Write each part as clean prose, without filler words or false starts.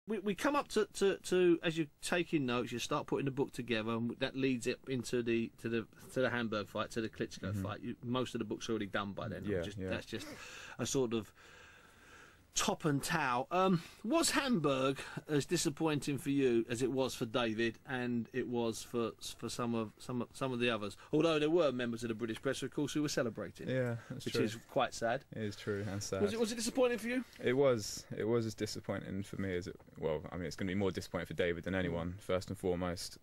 we come up to as you're taking notes, you start putting the book together, and that leads it into the Hamburg fight, to the Klitschko fight. Most of the book's already done by then. That's just a sort of top and towel. Was Hamburg as disappointing for you as it was for David, and it was for some of the others? Although there were members of the British press, of course, who were celebrating. Yeah, that's which true. is quite sad. It is true and sad. Was it disappointing for you? It was. It was as disappointing for me as it. Well, I mean, it's going to be more disappointing for David than anyone. First and foremost,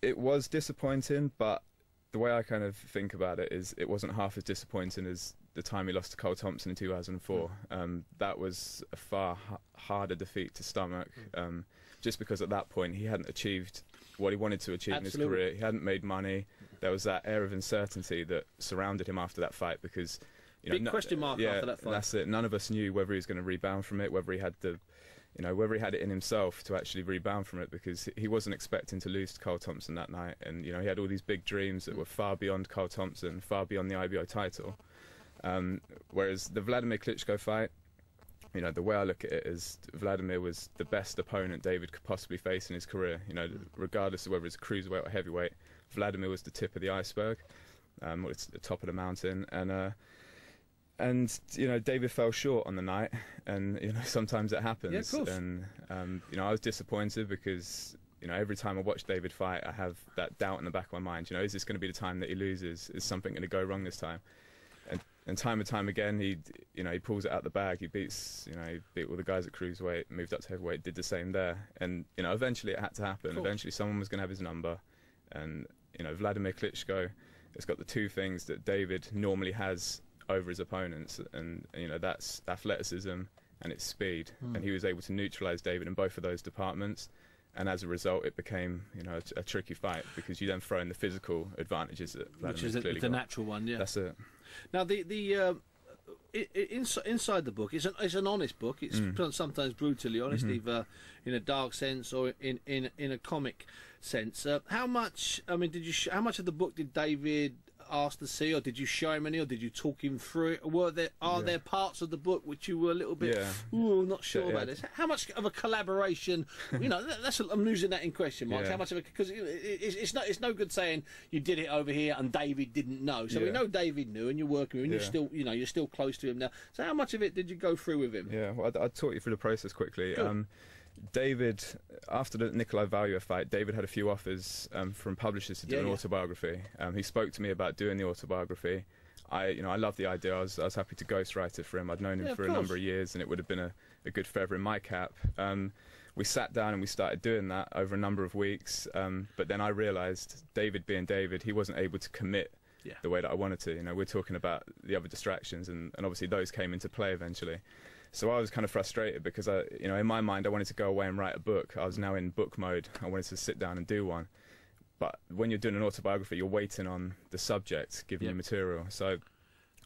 it was disappointing, but the way I kind of think about it is, it wasn't half as disappointing as the time he lost to Cole Thompson in 2004. That was a far harder defeat to stomach, just because at that point he hadn't achieved what he wanted to achieve in his career. He hadn't made money. There was that air of uncertainty that surrounded him after that fight, because big question mark after that fight. That's it. None of us knew whether he was going to rebound from it, whether he had whether he had it in himself to actually rebound from it, because he wasn't expecting to lose to Cole Thompson that night, and he had all these big dreams that were far beyond Cole Thompson, far beyond the IBO title. Whereas the Vladimir Klitschko fight, the way I look at it is, Vladimir was the best opponent David could possibly face in his career. Regardless of whether it's a cruiserweight or heavyweight, Vladimir was the tip of the iceberg, or it's the top of the mountain, and David fell short on the night, and sometimes it happens. Yeah, of course. And I was disappointed because every time I watch David fight, I have that doubt in the back of my mind. Is this going to be the time that he loses? Is something going to go wrong this time? And time and time again, he pulls it out the bag. He beats, he beat all the guys at cruiserweight, moved up to heavyweight, did the same there. And eventually it had to happen. Eventually someone was going to have his number. And Vladimir Klitschko has got the two things that David normally has over his opponents, and that's athleticism and it's speed. And he was able to neutralise David in both of those departments. And as a result, it became a tricky fight, because you then throw in the physical advantages that Vladimir's clearly got. The natural one, yeah. That's it. Now inside the book, it's an honest book. It's sometimes brutally honest, either in a dark sense or in a comic sense. How much? I mean, how much of the book did David ask to see, or did you show him any, or did you talk him through it? Are there parts of the book which you were a little bit not sure about this? How much of a collaboration? I'm losing that in question marks. How much of it? Because it's no good saying you did it over here and David didn't know. So we know David knew, and you're working with him, and you're still close to him now. So how much of it did you go through with him? Yeah, well, I'd talk you through the process quickly. David, after the Nikolai Valuev fight, David had a few offers from publishers to do an autobiography. He spoke to me about doing the autobiography. I loved the idea. I was happy to ghostwrite it for him. I'd known him for a number of years, and it would have been a good feather in my cap. We sat down and we started doing that over a number of weeks. But then I realised, David being David, he wasn't able to commit the way that I wanted to. We're talking about the other distractions, and obviously those came into play eventually. So I was kind of frustrated, because in my mind I wanted to go away and write a book. I was now in book mode. I wanted to sit down and do one. But when you're doing an autobiography, you're waiting on the subject giving you material. So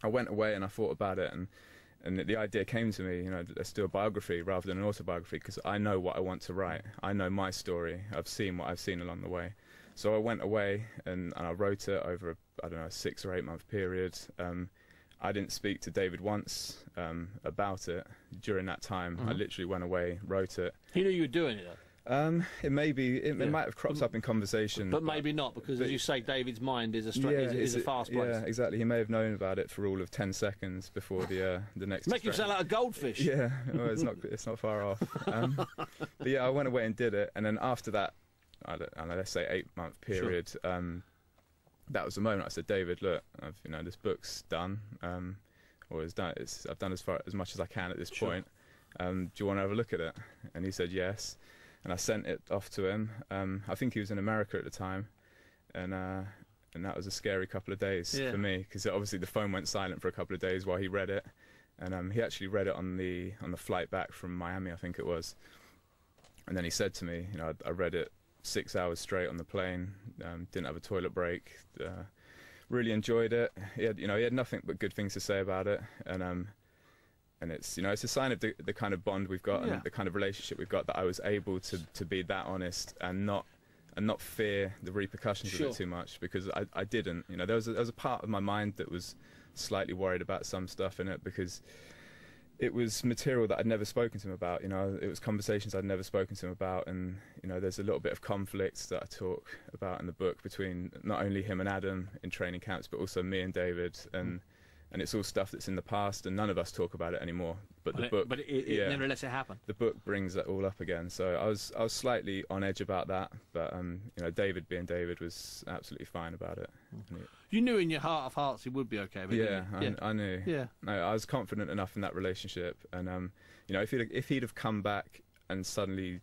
I went away and I thought about it, and the idea came to me, let's do a biography rather than an autobiography, because I know what I want to write. I know my story. I've seen what I've seen along the way. So I went away and I wrote it over a 6 or 8 month period. I didn't speak to David once about it during that time. I literally went away, wrote it. He knew you were doing it, though? It might have cropped up in conversation, but maybe not, because as you say, David's mind is a fast place. Yeah, exactly. He may have known about it for all of 10 seconds before the next. Make you sound like a goldfish. Yeah, well, it's not far off. But yeah, I went away and did it, and then after that, I don't know, let's say 8 month period. That was the moment I said, David, look, this book's done, or it's done. I've done as much as I can at this point. Do you want to have a look at it? And he said yes, and I sent it off to him. I think he was in America at the time, and that was a scary couple of days for me, because obviously the phone went silent for a couple of days while he read it, and he actually read it on the flight back from Miami, I think it was, and then he said to me, I read it 6 hours straight on the plane, didn't have a toilet break, really enjoyed it. He had nothing but good things to say about it, and it's it's a sign of the kind of bond we've got and the kind of relationship we've got, that I was able to be that honest and not fear the repercussions of it too much, because I didn't. There was a part of my mind that was slightly worried about some stuff in it, because it was material that I'd never spoken to him about. You know, it was conversations I'd never spoken to him about, and you know, there's a little bit of conflict that I talk about in the book between not only him and Adam in training camps, but also me and David, and it's all stuff that's in the past, and none of us talk about it anymore. But the book, it never lets it happen. The book brings that all up again. So I was slightly on edge about that, but you know, David being David was absolutely fine about it. You knew in your heart of hearts he would be okay with it. Yeah, I knew. Yeah, no, I was confident enough in that relationship, and you know, if he'd have come back and suddenly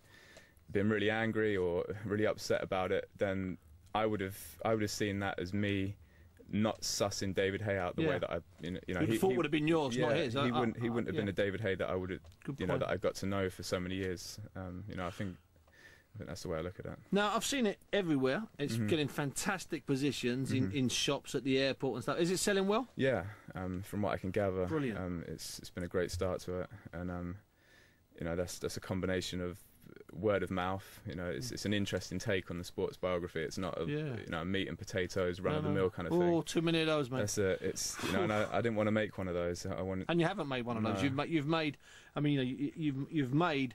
been really angry or really upset about it, then I would have seen that as me not sussing David Haye out the way that I, you know, he thought would have been yours, not his. He wouldn't have been a David Haye that I would have, that I got to know for so many years. You know, I think that's the way I look at it. Now, I've seen it everywhere. It's getting fantastic positions in shops at the airport and stuff. Is it selling well? Yeah, from what I can gather, brilliant. It's been a great start to it, and you know, that's a combination of word of mouth. You know, it's an interesting take on the sports biography. It's not a you know, meat and potatoes, run of the mill kind of thing. Oh, too many of those, mate. That's it. It's, you know, and I didn't want to make one of those. And you haven't made one of those. You've made. I mean, you know, you've made.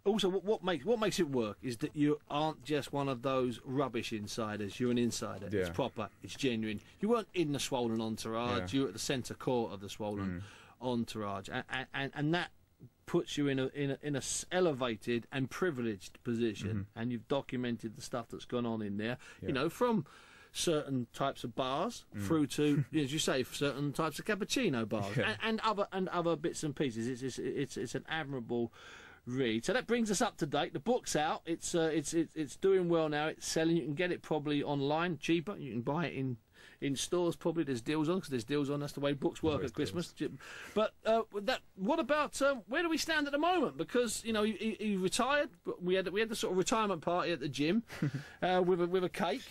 Also, what makes it work is that you aren't just one of those rubbish insiders. You're an insider. It's proper. It's genuine. You weren't in the Swollen entourage. You were at the centre core of the Swollen entourage, and that puts you in a elevated and privileged position, and you've documented the stuff that's gone on in there. You know, from certain types of bars through to, as you say, certain types of cappuccino bars and other bits and pieces. It's an admirable read. So that brings us up to date. The book's out. It's doing well now. It's selling. You can get it probably online, cheaper. You can buy it in stores, probably. There's deals on, because there's deals on. That's the way books work at Christmas. But what about where do we stand at the moment? Because, you know, he retired. We had the sort of retirement party at the gym with a cake,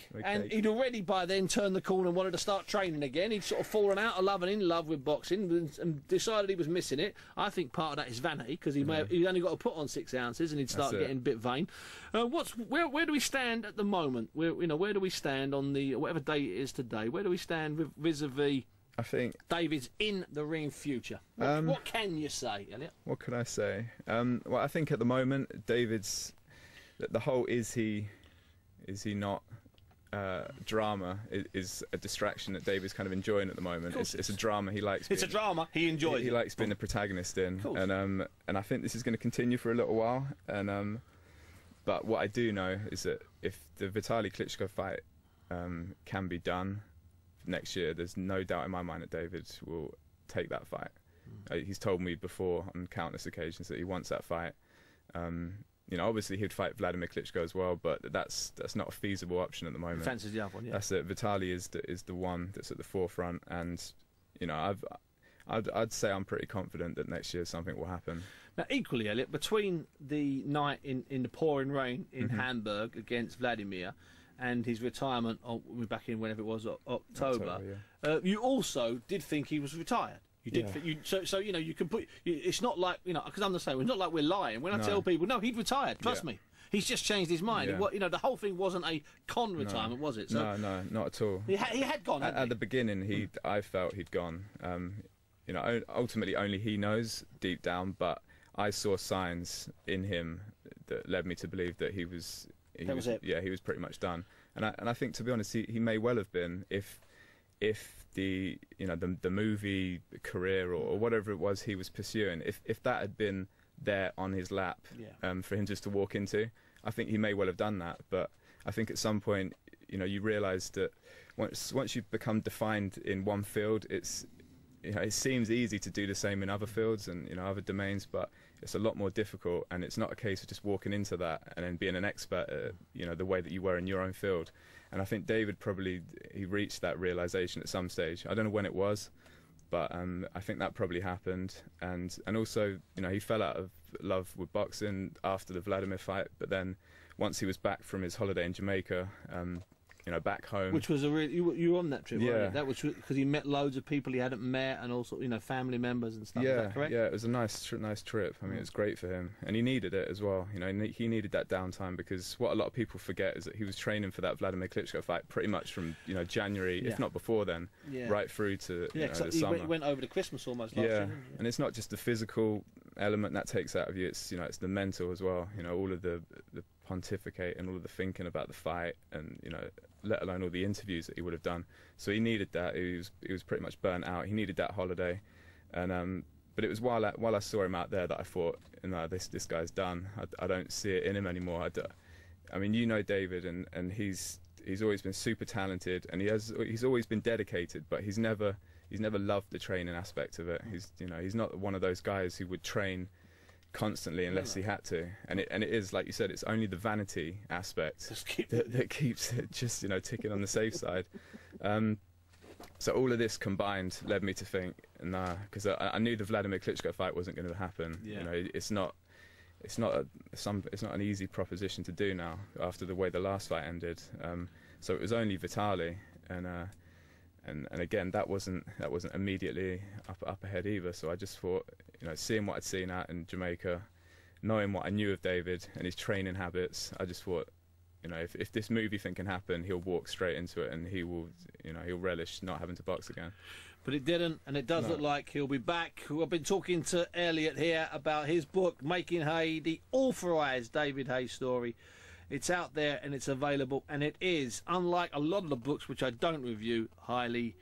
he'd already by then turned the corner and wanted to start training again. He'd sort of fallen out of love and in love with boxing, and decided he was missing it. I think part of that is vanity, because he'd only got to put on 6 ounces and he'd start getting a bit vain. Where do we stand at the moment? Where do we stand on the whatever day it is today? Where do we stand vis-a-vis? I think David's in the ring future. What can you say, Elliot? What can I say? Well, I think at the moment, David's the whole is he not drama is a distraction that David's kind of enjoying at the moment. It's a drama he likes. It's a drama he enjoys. He likes being the protagonist in, and I think this is going to continue for a little while. And but what I do know is that if the Vitaly Klitschko fight can be done next year, there's no doubt in my mind that David will take that fight. He's told me before on countless occasions that he wants that fight. You know, obviously he'd fight Vladimir Klitschko as well, but that's not a feasible option at the moment. Fancies the other one, That's it. Vitaly is the one that's at the forefront, and you know, I'd say I'm pretty confident that next year something will happen. Now, equally, Elliot, between the night in the pouring rain in Hamburg against Vladimir and his retirement back in whenever it was, October, you also did think he was retired. You did. So you know, you can put. It's not like, you know, because I'm the same. It's not like we're lying when I tell people, no, he'd retired. Trust me. He's just changed his mind. You know, the whole thing wasn't a con retirement, was it? So, no, not at all. He had gone. At the beginning, I felt he'd gone. You know, ultimately only he knows deep down, but I saw signs in him that led me to believe that he was. That was it. Yeah, he was pretty much done. And I think, to be honest, he may well have been if the, you know, the movie career or whatever it was he was pursuing, if that had been there on his lap for him just to walk into, I think he may well have done that. But I think at some point, you know, you realise that once you've become defined in one field, it's, you know, it seems easy to do the same in other fields and, you know, other domains, but it's a lot more difficult, and it's not a case of just walking into that and then being an expert at, you know, the way that you were in your own field. And I think David he reached that realisation at some stage. I don't know when it was, but I think that probably happened. And also, you know, he fell out of love with boxing after the Vladimir fight, but then once he was back from his holiday in Jamaica, you know, back home. Which was a really you were on that trip, Yeah. weren't you? That was because he met loads of people he hadn't met, and also, you know, family members and stuff. Yeah, Is that correct? yeah, it was a nice trip. I mean, it was great for him, and he needed it as well. You know, he needed that downtime, because what a lot of people forget is that he was training for that Vladimir Klitschko fight pretty much from, you know, January, if not before then, right through to you know, the summer. He went over to Christmas almost last year. Didn't he? And it's not just the physical element that takes out of you. It's, you know, it's the mental as well. You know, all of the pontificate and all of the thinking about the fight, and, you know, let alone all the interviews that he would have done. So he needed that. He was pretty much burnt out. He needed that holiday, and but it was while I saw him out there that I thought, no, this guy's done. I don't see it in him anymore. I mean, you know David, and he's always been super talented, and he's always been dedicated, but he's never loved the training aspect of it. He's not one of those guys who would train constantly unless he had to, and it is, like you said, it's only the vanity aspect that keeps it just, you know, ticking on the safe side. So all of this combined led me to think, nah, because I knew the Vladimir Klitschko fight wasn't going to happen. You know, it's not an easy proposition to do now after the way the last fight ended. So it was only Vitaly, and again, that wasn't immediately up ahead either. So I just thought, you know, seeing what I'd seen out in Jamaica, knowing what I knew of David and his training habits, I just thought, you know, if this movie thing can happen, he'll walk straight into it, and he will, you know, he'll relish not having to box again. But it didn't, and it does look like he'll be back. I've been talking to Elliot here about his book, Making Haye, the authorised David Haye story. It's out there and it's available, and it is, unlike a lot of the books which I don't review, highly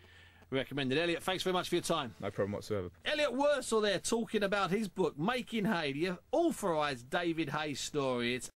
recommended. Elliot, thanks very much for your time. No problem whatsoever. Elliot Worsell there talking about his book, Making Haye, the authorised David Haye story. It's